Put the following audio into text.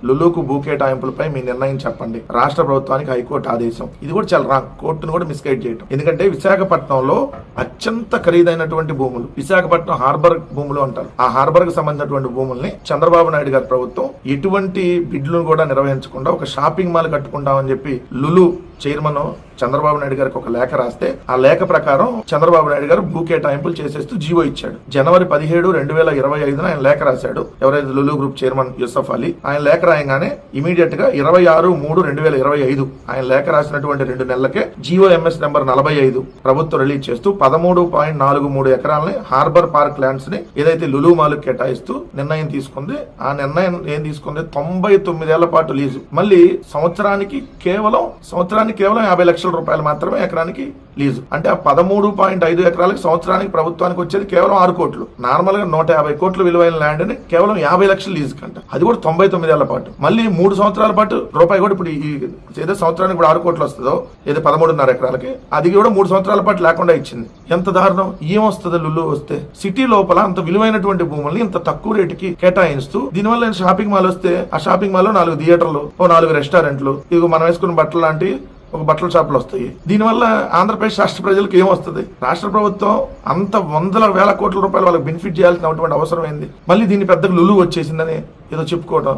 లులుకు భూ కేటాయింపులపై మీ నిర్ణయం చెప్పండి. రాష్ట్ర ప్రభుత్వానికి హైకోర్టు ఆదేశం. ఇది కూడా చాలా రాంగ్. కోర్టును కూడా మిస్గైడ్ చేయడం. ఎందుకంటే విశాఖపట్నంలో అత్యంత ఖరీదైనటువంటి భూములు, విశాఖపట్నం హార్బర్ భూములు అంటారు. ఆ హార్బర్ కు సంబంధించినటువంటి భూముల్ని చంద్రబాబు నాయుడు గారి ప్రభుత్వం ఎటువంటి బిడ్లను కూడా నిర్వహించకుండా ఒక షాపింగ్ మాల్ కట్టుకుంటామని చెప్పి లులు చైర్మన్ చంద్రబాబు నాయుడు గారికి ఒక లేఖ రాస్తే ఆ లేఖ ప్రకారం చంద్రబాబు నాయుడు గారు భూ కేటాయింపులు చేసేస్తూ జీవో ఇచ్చాడు. జనవరి 17, 2025 ఆయన లేఖ రాశాడు. ఎవరైతే లులు గ్రూప్ చైర్మన్ యూసఫ్ అలీ ఆయన లేఖ రాయంగానే ఇమీడియట్ గా 26/3/2025 ఆయన లేఖ రాసినటువంటి 2 నెలలకే జీవో ఎంఎస్ నెంబర్ 45 ప్రభుత్వం రిలీజ్ చేస్తూ 13.43 ఎకరాలని హార్బర్ పార్క్ ల్యాండ్స్ ని ఏదైతే లులు మాల్ కేటాయిస్తూ నిర్ణయం తీసుకుంది. ఆ నిర్ణయం ఏం తీసుకుంది? 99 ఏళ్ల పాటు లీజు. మళ్ళీ సంవత్సరానికి కేవలం 50 లక్షల రూపాయలు మాత్రమే ఎకరానికి లీజు. అంటే ఆ 13.5 ఎకరాలకు సంవత్సరానికి ప్రభుత్వానికి వచ్చేది కేవలం 6 కోట్లు. నార్మల్ గా 150 కోట్ల విలువైన ల్యాండ్ ని కేవలం 50 లక్షల లీజు కంట. అది కూడా 99 ఏళ్ల పాటు. మళ్ళీ 3 సంవత్సరాల పాటు రూపాయి కూడా ఇప్పుడు ఏదో సంవత్సరానికి ఇప్పుడు 6 కోట్లు వస్తుందో ఏదో 13.5 ఎకరాలకి అది కూడా 3 సంవత్సరాల పాటు లేకుండా ఇచ్చింది. ఎంత దారుణం! ఏమొస్తుంది లులు వస్తే? సిటీ లోపల అంత విలువైనటువంటి భూముల్ని ఇంత తక్కువ రేటుకి కేటాయిస్తూ దీనివల్ల షాపింగ్ మాల్ వస్తే ఆ షాపింగ్ మాల్ లో 4 థియేటర్లు, 4 రెస్టారెంట్లు, ఇది మనం వేసుకున్న బట్టలు లాంటి ఒక బట్టల షాపులు వస్తాయి. దీనివల్ల ఆంధ్రప్రదేశ్ రాష్ట్ర ప్రజలకు ఏమొస్తుంది? రాష్ట్ర ప్రభుత్వం అంత 100,000 కోట్ల రూపాయలు వాళ్ళకి బెనిఫిట్ చేయాల్సినటువంటి అవసరం ఏంది? మళ్ళీ దీన్ని పెద్దగా లులు వచ్చేసిందని ఏదో చెప్పుకోవడం.